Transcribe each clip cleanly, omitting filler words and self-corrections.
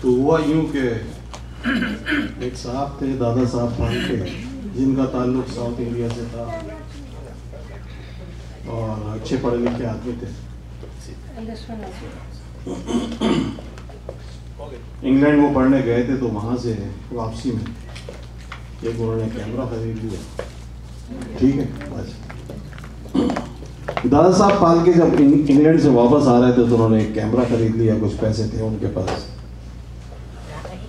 तो हुआ यूं कि एक साहब थे, दादा साहब फाल्के, जिनका ताल्लुक साउथ इंडिया से था और अच्छे पढ़े लिखे आदमी थे। इंग्लैंड वो पढ़ने गए थे, तो वहाँ से वापसी में एक उन्होंने कैमरा खरीद लिया। ठीक है, बस दादा साहब फाल्के जब इंग्लैंड से वापस आ रहे थे तो उन्होंने एक कैमरा खरीद लिया, कुछ पैसे थे उनके पास।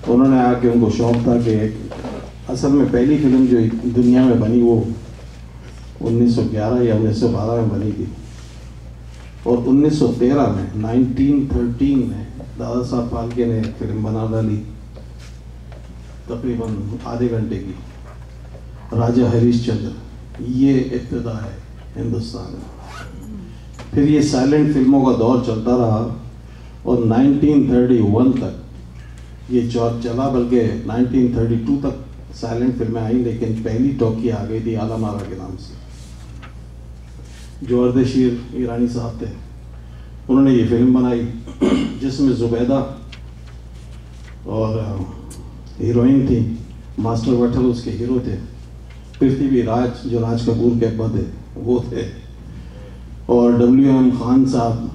उन्होंने आके, उनको शौक था कि असल में पहली फिल्म जो दुनिया में बनी वो 1911 या 1912 में बनी थी, और 1913 में 1913 में दादा साहब फाल्के ने फिल्म बना डाली, तकरीबन आधे घंटे की, राजा हरीशचंद्र। ये इब्तिदा है हिंदुस्तान में। फिर ये साइलेंट फिल्मों का दौर चलता रहा और 1931 तक ये चला, बल्कि 1932 तक साइलेंट फिल्में आई, लेकिन पहली टॉकी आ गई थी आलम आरा के नाम से, जो अर्देशीर ईरानी साहब थे। उन्होंने ये फिल्म बनाई जिसमें जुबैदा और हीरोइन थी, मास्टर वठल उसके हीरो थे, पृथ्वीराज जो राज कपूर के अब्बा थे वो थे, और WM खान साहब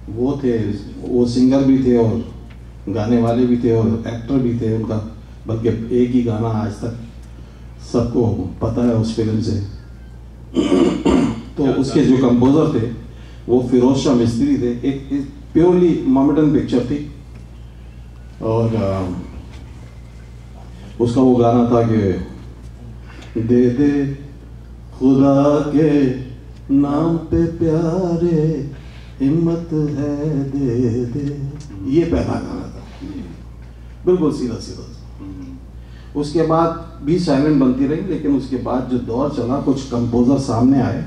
वो थे, वो सिंगर भी थे और गाने वाले भी थे और एक्टर भी थे उनका, बल्कि एक ही गाना आज तक सबको पता है उस फिल्म से। तो उसके जो कंपोजर थे वो फिरोज शाह मिस्त्री थे। एक प्योरली मोमेडन पिक्चर थी, और उसका वो गाना था कि दे दे खुदा के नाम पे प्यारे, हिम्मत है दे दे, ये पहला गाना था, बिल्कुल सीधा सीधा। उसके बाद भी साइलेंट बनती रही, लेकिन उसके बाद जो दौर चला, कुछ कंपोजर सामने आए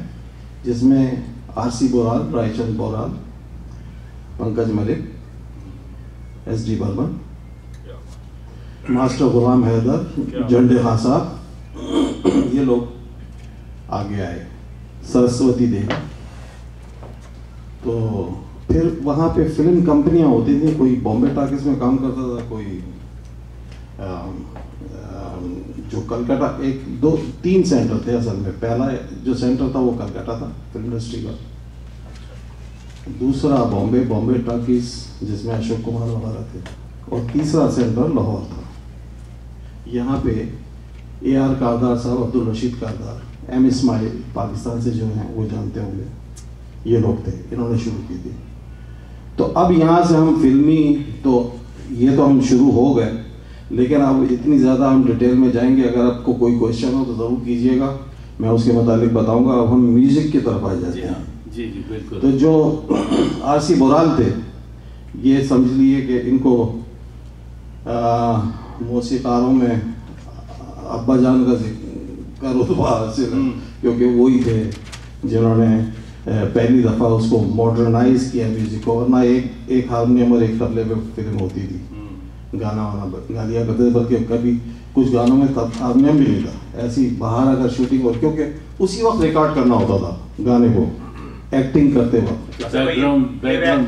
जिसमें RC Boral, Raichand Boral, Pankaj Mallik, SD Burman, master Ghulam Haider, Jhande Khan साहब, ये लोग आगे आए, सरस्वती देवी। तो फिर वहाँ पे फिल्म कंपनियाँ होती थी, कोई बॉम्बे टॉकीज में काम करता था, कोई जो कलकत्ता, 1 2 3 सेंटर थे असल में। पहला जो सेंटर था वो कलकत्ता था फिल्म इंडस्ट्री का, दूसरा बॉम्बे टॉकीज जिसमें अशोक कुमार वगैरह थे, और तीसरा सेंटर लाहौर था। यहाँ पे AR कारदार साहब, अब्दुल रशीद कारदार, M इस्माइल पाकिस्तान से जो हैं वो जानते होंगे, ये लोग थे, इन्होंने शुरू की थी। तो अब यहाँ से हम फिल्मी, तो ये तो हम शुरू हो गए, लेकिन अब इतनी ज़्यादा हम डिटेल में जाएंगे। अगर आपको कोई क्वेश्चन हो तो ज़रूर कीजिएगा, मैं उसके मुतालिक बताऊंगा। अब हम म्यूज़िक की तरफ आ जाते हैं। जी बिल्कुल। तो जो RC बोराल थे, ये समझ लिए कि इनको मौसीकारों में अब्बा जान का रुतबा हासिल है, क्योंकि वही थे जिन्होंने पहली दफ़ा उसको मॉडर्नाइज किया म्यूज़िक को। वरना एक हारमोनियम और एक तबले पे फिल्म होती थी, गाना गा लिया करते थे, बल्कि कभी कुछ गानों में हारमोनियम भी नहीं था। ऐसी बाहर अगर शूटिंग हो, क्योंकि उसी वक्त रिकॉर्ड करना होता था गाने को, एक्टिंग करते वक्त प्लेबैक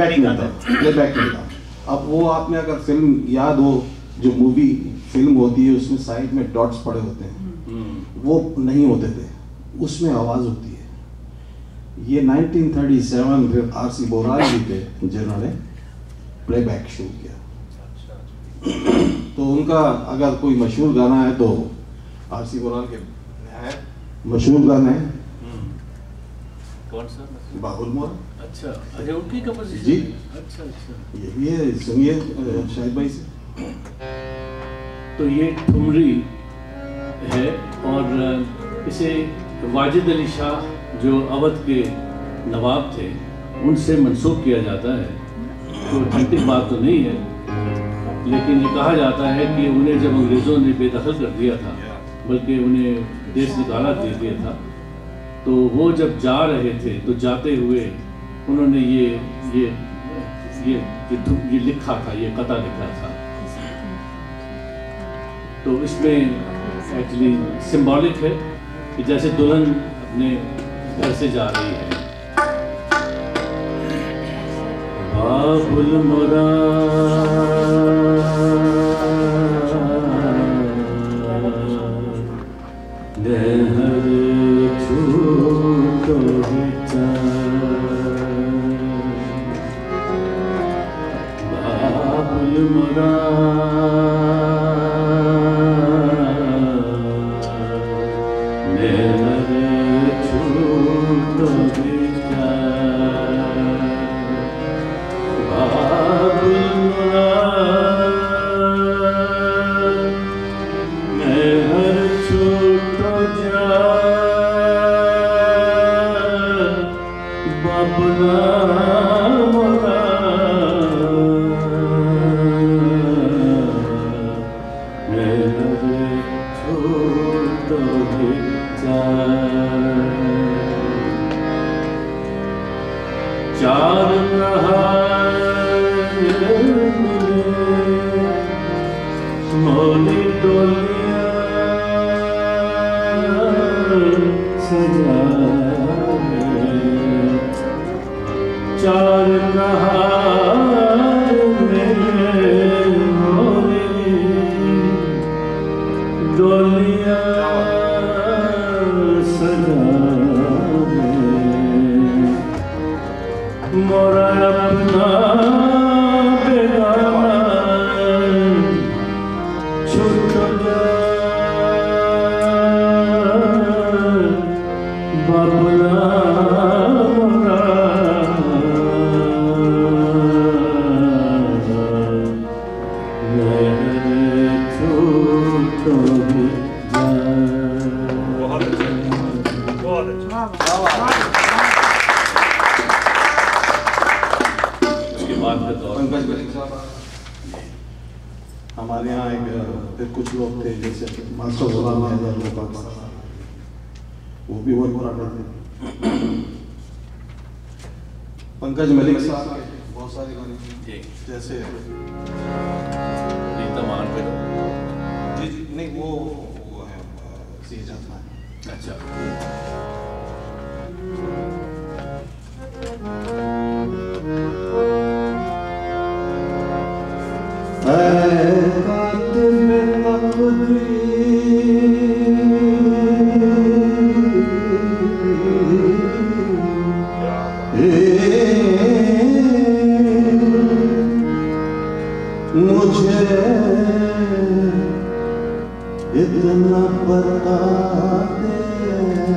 नहीं था। अब वो आपने अगर फिल्म याद हो, जो मूवी फिल्म होती है उसमें साइड में डॉट्स पड़े होते हैं, वो नहीं होते थे, उसमें आवाज़ होती है। ये 1937 फिर RC बोराल जी थे जिन्होंने प्लेबैक शुरू किया। तो उनका अगर कोई मशहूर गाना है तो RC बोराल के है मशहूर गाना है, कौन सा? बाबुल मोरा। अच्छा, उनकी कंपोजिशन जी। अच्छा, ये भी है, सुनिए शाहिद भाई से। तो ये ठुमरी है, और इसे वाजिद अली शाह जो अवध के नवाब थे उनसे मंसूब किया जाता है। तो ऑथेंटिक बात तो नहीं है, लेकिन ये कहा जाता है कि उन्हें जब अंग्रेज़ों ने बेदखल कर दिया था, बल्कि उन्हें देश निकाला दे दिया था, तो वो जब जा रहे थे तो जाते हुए उन्होंने ये लिखा था, ये कता लिखा था। तो इसमें एक्चुअली सिंबॉलिक है कि जैसे दुल्हन अपने घर से जा रही है। बाबुल मोरा लहर छूटो बाबुल मोरा चार मोली डोलिया सजा चार मोली डोलिया मोरा अपना बेगाना छूट बाबुला मोरा छूट पंकज मलिक साहब, हमारे यहाँ एक फिर कुछ लोग थे जैसे मास्टर गुलाम हैदर पाकिस्तान, वो भी बहुत पुराने थे। पंकज मलिक साहब के बहुत सारे गाने जैसे जी नहीं वो है अच्छा मुझे इतना बता दे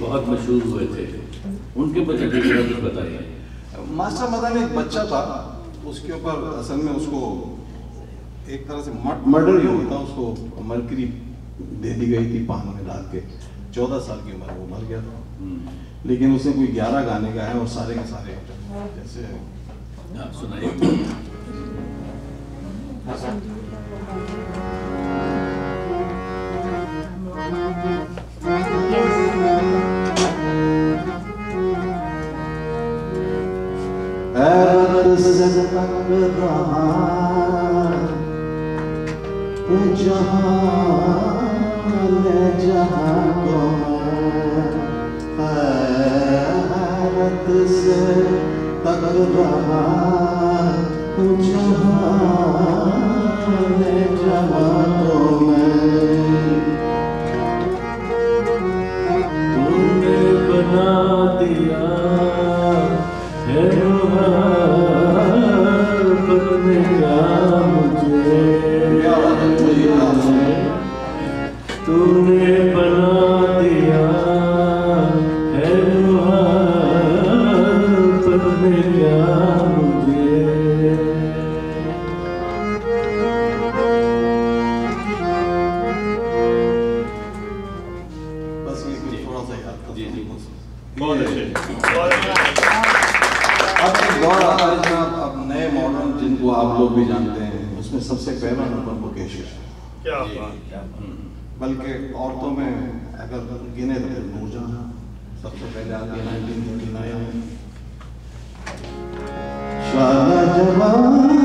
बहुत मशहूर हुए थे, उनके बच्चे कुछ बताइए। मास्टर मदन एक बच्चा था, उसके ऊपर असल में उसको एक तरह से मर्डर ही होता, उसको मरकरी दे दी गई थी पान में डाल के। 14 साल की उम्र वो मर गया था। लेकिन उसने कोई 11 गाने गाए और सारे के सारे जैसे सुनाइए। तूने बना दिया है तूने बना दिया है पढ़ने क्या मुझे। बस ये थोड़ा सा याद था। जी जी बहुत अच्छे। अब नए मॉडर्न जिनको आप लोग भी जानते हैं, उसमें सबसे पहला नंबर मुकेश है। क्या बल्कि औरतों में अगर गिने तो नूरजहां सबसे पहले आती है 1959 में। शाला जवानी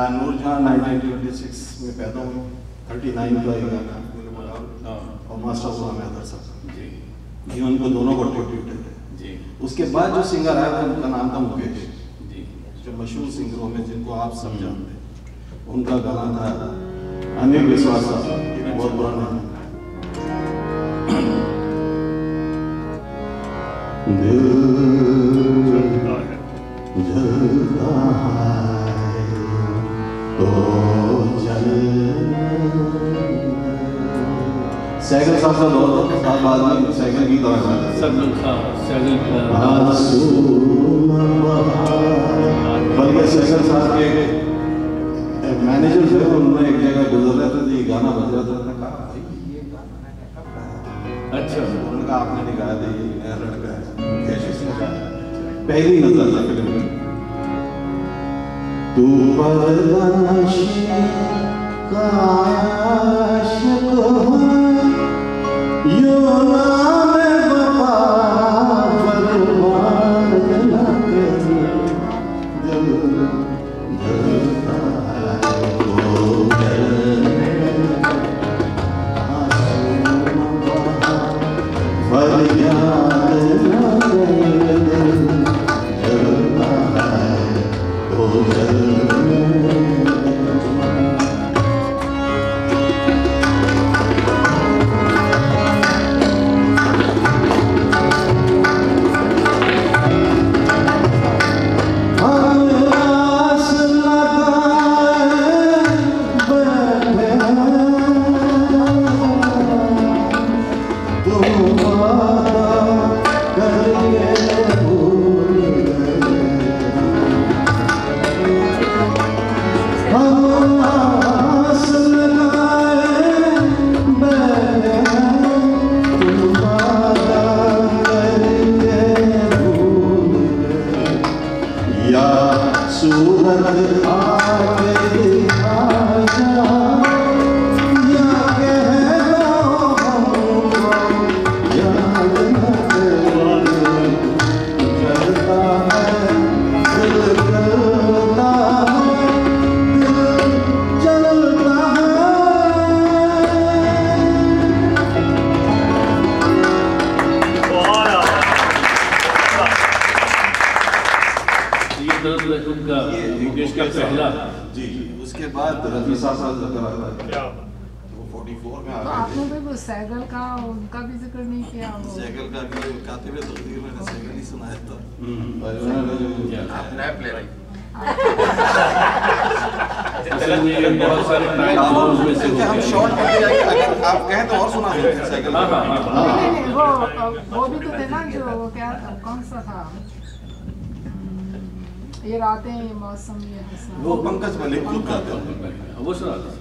नूरजहां 1926 में पैदा हुई, 39 का ये गाना और मास्टर गुलाम हैदर साहब जी, उनको दोनों को ट्रिब्यूट है। उसके बाद जो सिंगर आया उनका नाम था मुकेश जी, जो मशहूर सिंगरों में जिनको आप सब जानते हैं। उनका गाना था अनिल विश्वास साहब, बहुत पुराना सैगल साहब का दौर साल बाद में सैगल की तरह बल्कि सैगल साहब के मैनेजर थे, उन्होंने एक जगह गुजर रहे थे, ये गाना बज रहा था, कहा भाई ये गाना अच्छा, उन्होंने कहा आपने नहीं गाया था, ये नया लड़का है कैसे इसने गाया। पहली नजर था फिल्म में। तू परदाशी का आशिक हो, यो नाम वफा फरमान ना कर, दिल धड़कता है वो डरने आंसू बहा, फरियाद ना कर, दिल धड़कता है वो डरने। साल जिक्र आता है, वो 44 में आ तो गए आपने थे। भी वो सैगल का उनका भी जिक्र नहीं किया वो सैगल का भी कातिब तकदीर मैंने सैगल ही सुनाया था। और उन्होंने जो आप रैप ले रहे असल में ये बहुत सारे टाइम जोन्स में से क्योंकि हम होते शॉर्ट हैं। करते जाएंगे, अगर आप कहें तो और सुना देंगे सैगल हाँ, हाँ, हाँ, हाँ। नहीं, नहीं, वो भी तो थे ना जो वो क्या था, कौन सा था ये रातें ये मौसम ये हंसा वो पंकज मलिक खुद गाते हैं। वो सुना था।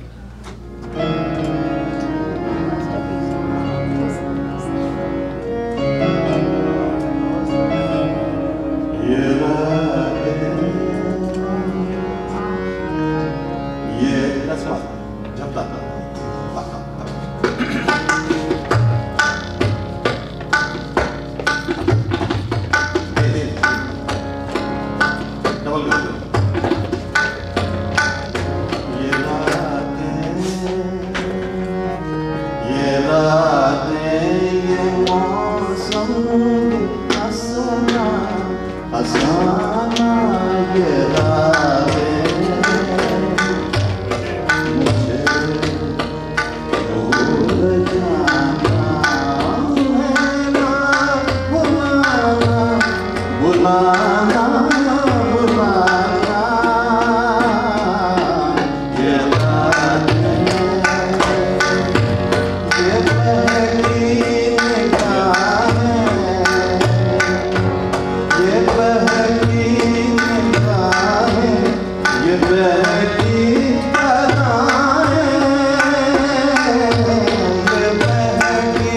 ये रातें, ये रस्मा झपटा था। डबल कर दो। ये रातें, ये मौसम हंसना हंसाना, ये रातें मुझे भूल जाना है ना, बुलाना बुलाना बुलाना, ये रातें, ये पहली निगाहें, ये पहली निगाहें, ये पहली अदाएं, ये पहली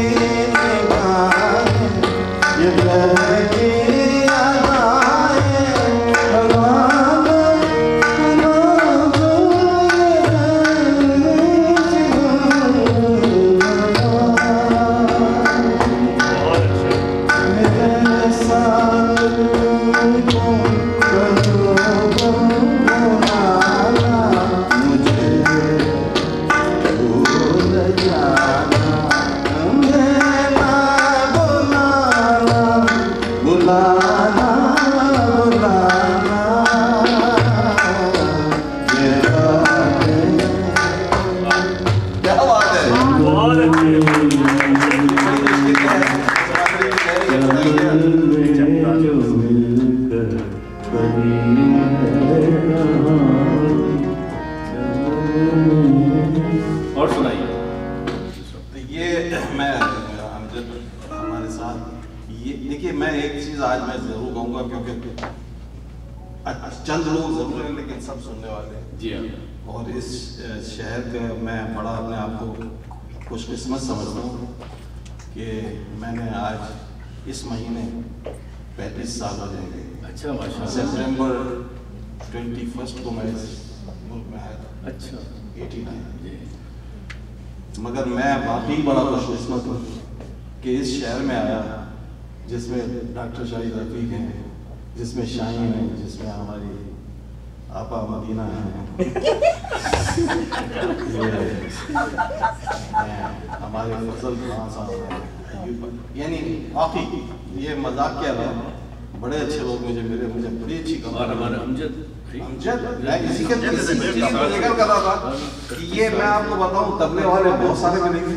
निगाहें, ये पहली अदाएं, मेरे साथ तुम करो बुलाना, मुझे भूल जाना, मुझे ना बुलाना बुलाना बुलाना, ये रातें। क्या बात है, बहुत अच्छे और सुनाइए। तो ये मैं अमजद हमारे साथ ये देखिए, मैं एक चीज आज मैं जरूर कहूँगा क्योंकि चंद लोग जरूर हैं लेकिन सब सुनने वाले हैं। जी हाँ। और इस शहर का मैं बड़ा अपने आप को खुशकिस्मत समझता हूँ कि मैंने आज इस महीने 35 साल हो जाएंगे। अच्छा, माशाल्लाह। सितंबर 21 को मैं इस मुल्क में आया था, अच्छा 89। जी। मगर मैं वाकई बड़ा खुशकिस्मत हूँ कि इस शहर में आया जिसमें डॉक्टर शाहिद रफीक हैं, जिसमें शाहीन है, जिसमें हमारी आपा मदीना है, हमारे फजल खान साहब हैं, यानी वाकई ये मजाक क्या रहा, बड़े अच्छे लोग मुझे मिले, मुझे बड़ी अच्छी और खबर। हमारे अमजद अमजद, मैं इसी चीज को जिक्र कर रहा था कि ये मैं आपको बताऊं, तबले वाले बहुत सारे मिलेंगे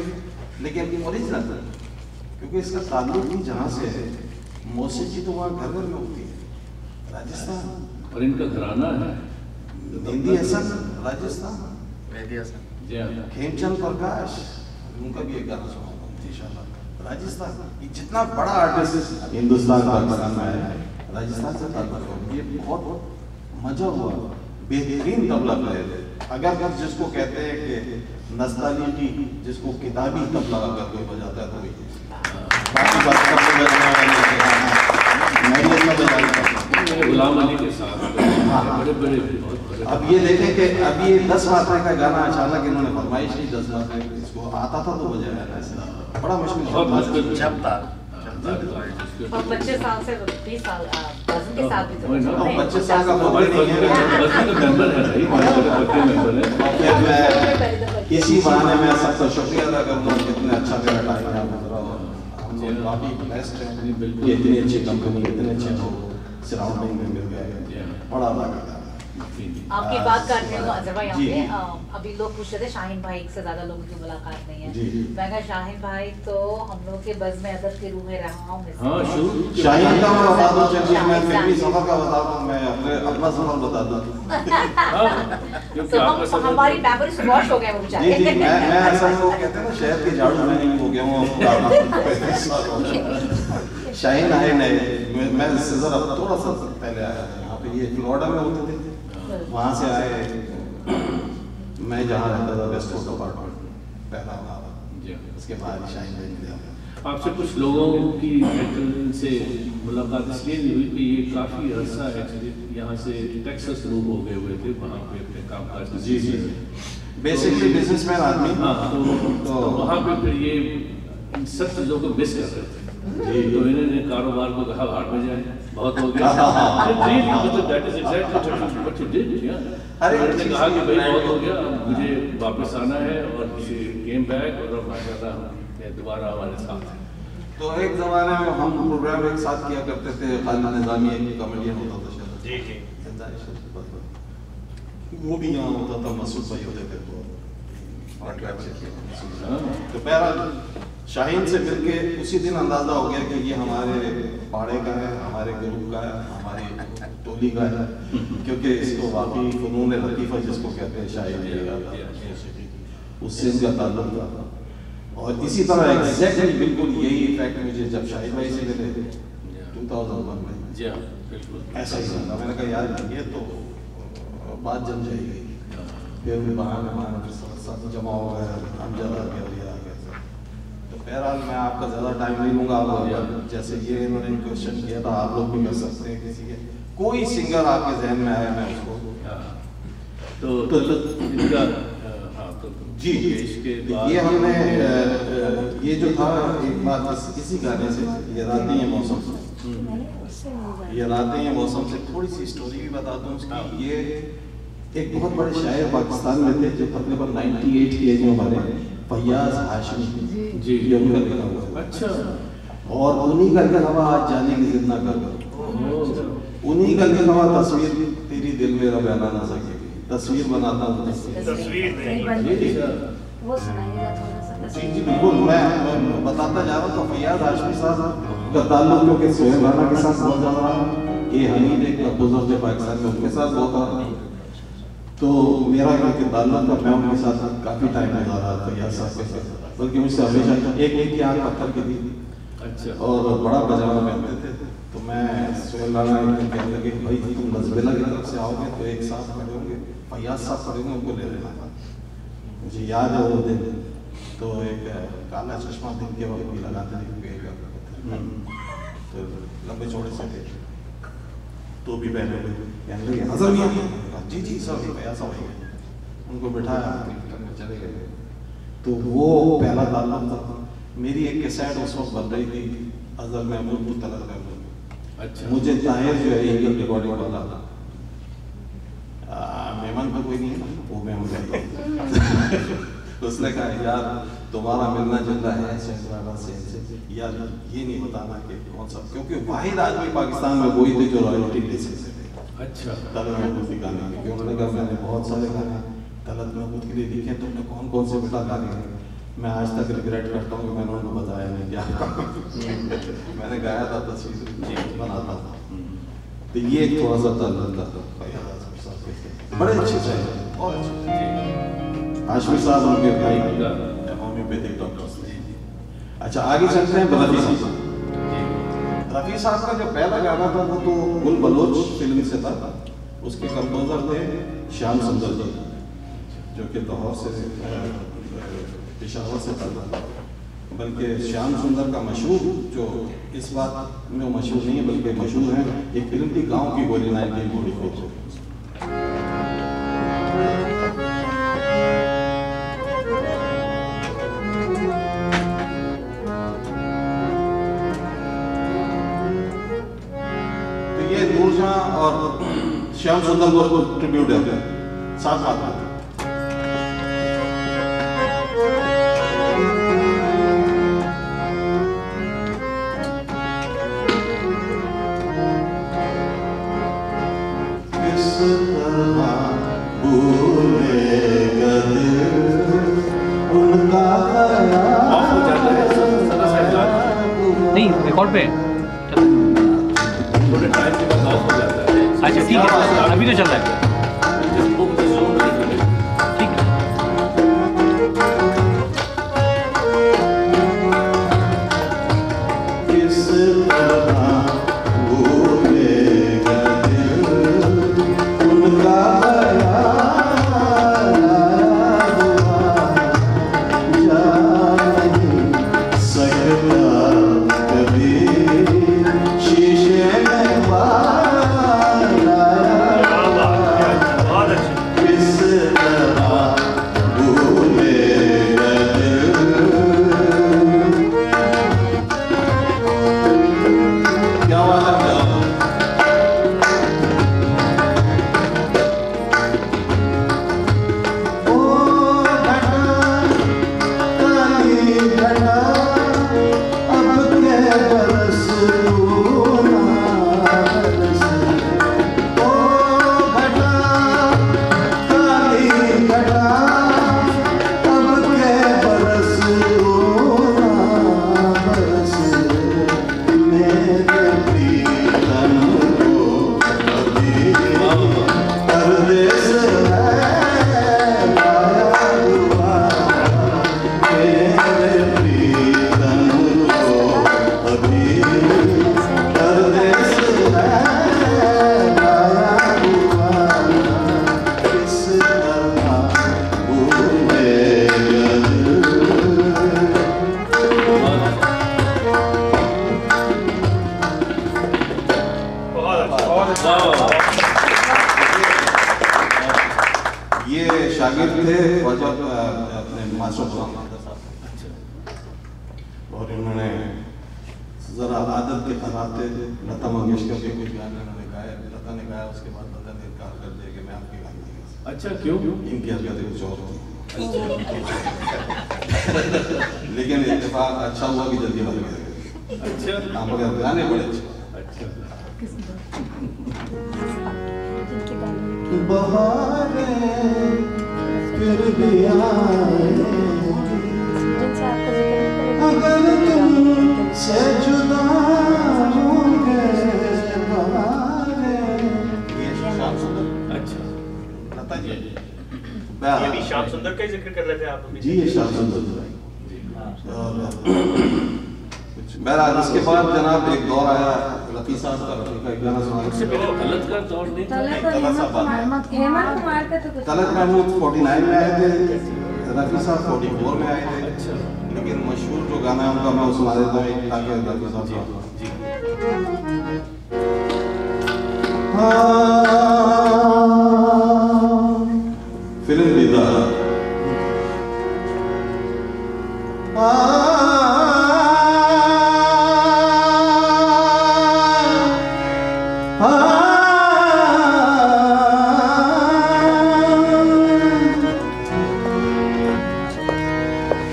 लेकिन ओरिजिनल, क्योंकि इसका ताल्लुक ही जहाँ से है, मौसीकी तो वहाँ घर घर में होती है, राजस्थान। और इनका घराना है हिंदी हसन राजस्थान, जी हाँ। खेमचंद प्रकाश, उनका भी एक गाना सुनाऊंगा इंशाल्लाह। राजस्थान, ये जितना बड़ा आर्टिस्ट हिंदुस्तान पाकिस्तान में है, राजस्थान से ताल्लुक है। ये बहुत मजा हुआ, बेहतरीन तबला प्लेयर है। अगर जिसको कहते हैं कि नस्तालिटी, जिसको किताबी तबला अगर कोई बजाता है तो वही। बाकी बात सबसे बजाने वाले हैं। मैं ये सब बजाता हूँ। मेरे गुलाम अली के साथ बड़े बड़े बहुत बड़े। अब ये देखें कि अब ये 10 मात्रा का गाना अचानक इन्होंने फरमाइश की, 10 मात्रा इसको आता था तो बजाया था, ऐसा बड़ा मुश्किल बहुत मुश्किल झपता और 25 साल से 20 साल बजन के साथ भी तो वही ना, अब 25 साल का हमारे नहीं है। बस्ती का मेंबर है भाई, हमारे बस्ती मेंबर है। और फिर मैं इसी बहाने में सबका शुक्रिया अदा करूँगा, कितने अच्छा मेरा टाइम है गुजरा, और हम लोग काफी ब्लेस्ड हैं कि इतनी अच्छी कंपनी, इतने अच्छे लोग सराउंडिंग में मिल गए, बड़ा अदा करता है। आपकी बात करते हैं अजहर भाई यहाँ जी, पे जी। अभी लोग पूछ रहे थे शाहीन भाई से ज्यादा लोगों की मुलाकात नहीं है। जी, जी। मैं कहा शाहीन भाई तो हम लोग के बज़ में अदब के रूह में रहा हूँ मैं। हाँ शुरू शाहीन का मैं बता दूं, चलिए मैं फिल्मी सफर का बता दूं, मैं अपना सफर बता दूं। क्योंकि तो आपका सफर हमारी मेमोरीज वॉश हो गए वो जी जी, बेचारे। मैं ऐसा वो कहते हैं ना शहर के झाड़ू में नहीं हो गया हूँ। शाहीन आए नए, मैं सिजर अब थोड़ा सा पहले आया था यहाँ पे, ये फ्लोरिडा में होते थे, वहाँ से आए। मैं जहाँ रहता था वेस्ट कोस्ट अपार्टमेंट पहला वहाँ, जी। उसके बाद शाहीन भाई मिले। आपसे कुछ लोगों की से मुलाकात इसलिए नहीं हुई कि ये काफ़ी अरसा एक्चुअली यहाँ से टेक्सास मूव हो गए हुए थे, वहाँ पे अपने काम काज। जी जी, बेसिकली बिजनेसमैन आदमी। हाँ तो वहाँ पे फिर ये इन सब चीज़ों को मिस कर रहे थे। जी। तो इन्होंने कारोबार को कहा भाड़ में जाए, बहुत हो गया। मतलब that is exactly what you did. उन्होंने कहा कि भाई बहुत हो गया, अब मुझे वापस आना है, और केम बैक, और अब माशाल्लाह दोबारा हमारे साथ है। तो एक जमाने में हम प्रोग्राम एक साथ किया करते थे, खालिद निजामी एक कॉमेडियन होता था शायद, जी जी वो भी यहाँ होता था, मसूद भाई होते थे। हाँ। तो बहरहाल शाहीन से मिलके उसी दिन अंदाजा हो गया कि ये हमारे पाड़े का है, हमारे ग्रुप का है, हमारी टोली का है, क्योंकि इसको वाकई फनून लतीफ़ा जिसको कहते हैं शायरी, उससे इनका ताल्लुक था। और इसी तरह एग्जैक्टली बिल्कुल यही इफेक्ट मुझे जब शाहिद भाई से मिले 2001 में, जी हाँ बिल्कुल ऐसा ही था। मैंने कहा यार ये तो बात जम जाएगी। फिर भी बहाने सब जमा हो गए, हम ज़्यादा आ गया। तो बहरहाल मैं आपका ज़्यादा टाइम नहीं लूँगा। आप जैसे ये इन्होंने क्वेश्चन किया था, आप लोग भी कर सकते हैं, किसी के कोई सिंगर आपके जहन में आया मैं उसको तो इनका हाँ तो जी इसके बाद ये हमने ये जो था एक बात इसी गाने से, ये रातें ये मौसम, ये रातें ये मौसम से थोड़ी सी स्टोरी भी बता दूं उसकी। ये एक बहुत बड़े शायर पाकिस्तान में थे जो तकरीबन 98 की एज में हमारे, फैयाज हाशमी जी ये उनका लिखा हुआ है। अच्छा और उन्हीं का लिखा हुआ आज जाने की जिद ना कर, उन्हीं का लिखा हुआ तस्वीर तेरी दिल मेरा बहना ना सकेगी, तस्वीर बनाता हूँ तस्वीर नहीं वो सुनाइएगा थोड़ा सा। जी जी बिल्कुल, मैं बताता जा रहा हूँ। फैयाज हाशमी साहब का ताल्लुक क्योंकि सोहेल राणा के साथ बहुत ज़्यादा रहा, ये हमीद एक कंपोजर थे पाकिस्तान में, उनके साथ बहुत रहा। तो मेरा क्योंकि ताल्लुक था, मैं उनके साथ काफ़ी टाइम गुजारा फैयाज साहब के साथ, बल्कि मुझसे हमेशा एक की आँख पत्थर की थी। अच्छा और बड़ा पजामा पहनते थे। तो मैं सोहेल राणा कहने लगे भाई तुम नजबेला की तरफ से आओगे तो एक साथ खड़े होंगे, फैयाज साहब खड़े होंगे, उनको ले लेना। मुझे याद है वो दिन, तो एक काला चश्मा दिन के वक्त भी लगाते थे, तो लंबे चौड़े से थे, तो भी पहने हुए कहने लगे हज़र मियां, जी जी सर फैयाज साहब, उनको बिठाया, चले गए। तो वो पहला ताल्लुक था। मेरी एक कैसेट उस वक्त बन रही थी, अज़र महमूद तलत महमूद। अच्छा मुझे ताहिर जो है ईगल रिकॉर्डिंग वाला मेहमान का कोई नहीं है ना, वो मैं हूँ कहता हूँ। उसने कहा यार तुम्हारा मिलना जुलना है से यार ये नहीं बताना कि कौन सा, क्योंकि वाहिद आदमी पाकिस्तान में वही थे जो रॉयल्टी ले सकते थे अच्छा तलत महमूद के गाने के। उन्होंने कहा मैंने बहुत सारे गाने तलत महमूद के लिए लिखे, तुमने कौन कौन से बेटा गाने हैं? मैं आज तक रिग्रेट करता हूँ कि मैंने उनको बताया नहीं क्या। मैंने गाया था, तस्वीर बनाता था। तो ये एक थोड़ा सा ताल्लुक था बड़े अच्छे थे, बहुत अच्छे। हाशमी साहब उनके भाई होम्योपैथिक डॉक्टर्स थे। अच्छा आगे चलते हैं रफ़ी साहब। रफ़ी साहब का जो पहला गाना था वो तो गुल बलोच फिल्म से था। उसके कंपोजर थे श्याम सुंदर जी, जो कि लाहौर से पेशावर से था। बल्कि श्याम सुंदर का मशहूर जो इस बात में मशहूर नहीं है बल्कि मशहूर है, एक फिल्म थी गाँव की गोली 1944। और श्याम सुंदर को ट्रिब्यूट है साथ साथ में। किस तरह रिकॉर्ड पे थोड़े टाइम के बाद ऑफ हो जाता है। अच्छा ठीक है, अभी तो चल रहा है। ठीक है। किस तरह भूलेगा दिल उनका ये शागिर्द थे अपने मास्टर और इन्होंने जरा आदत के खराब थे। लता मंगेशकर के कुछ गाने उन्होंने गाए, लता ने गाया, उसके बाद लता ने इनकार कर दिया कि मैं आपके गाने नहीं गा सकता। अच्छा, क्यों? इनकी हरकतें कुछ और थी। लेकिन इत्तेफाक अच्छा हुआ कि जल्दी बदल गए। अच्छा, आपके गाने बड़े अच्छे। अच्छा, बहारें फिर भी आएंगी अगर तुमसे जुदा होंगे बहारें। ये श्याम सुंदर। अच्छा, लता जी ये भी श्याम सुंदर का ही जिक्र कर रहे थे आप अभी? जी, ये श्याम सुंदर। बहरहाल इसके बाद जनाब एक दौर आया रफ़ी साहब का, रफ़ी का एक गाना सुना। उससे पहले तलत का दौर नहीं था? हेमंत कुमार पे तो कुछ तलत महमूद 49 में आए थे, रफ़ी साहब 44 में आए थे। अच्छा, लेकिन मशहूर जो गाना है उनका मैं वो सुना देता हूँ एक, ताकि रफ़ी साहब फिल्म दीदार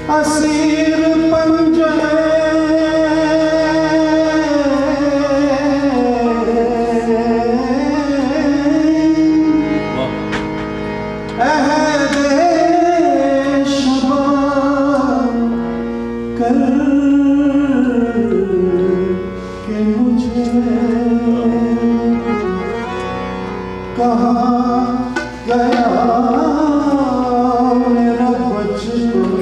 असीर पंजरे अहदे शबा कर के मुझे कहाँ गया मेरा बचपन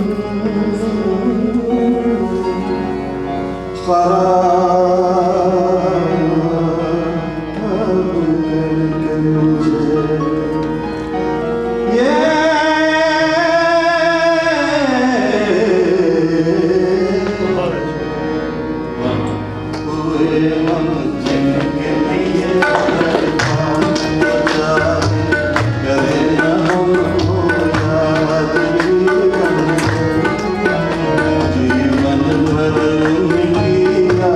जीवन भर मिलिया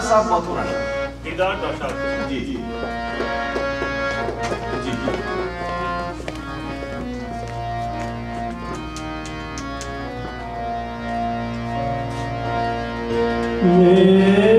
साहब बहुत पुराना। दीदार दौशाद। जी जी जी। मेरे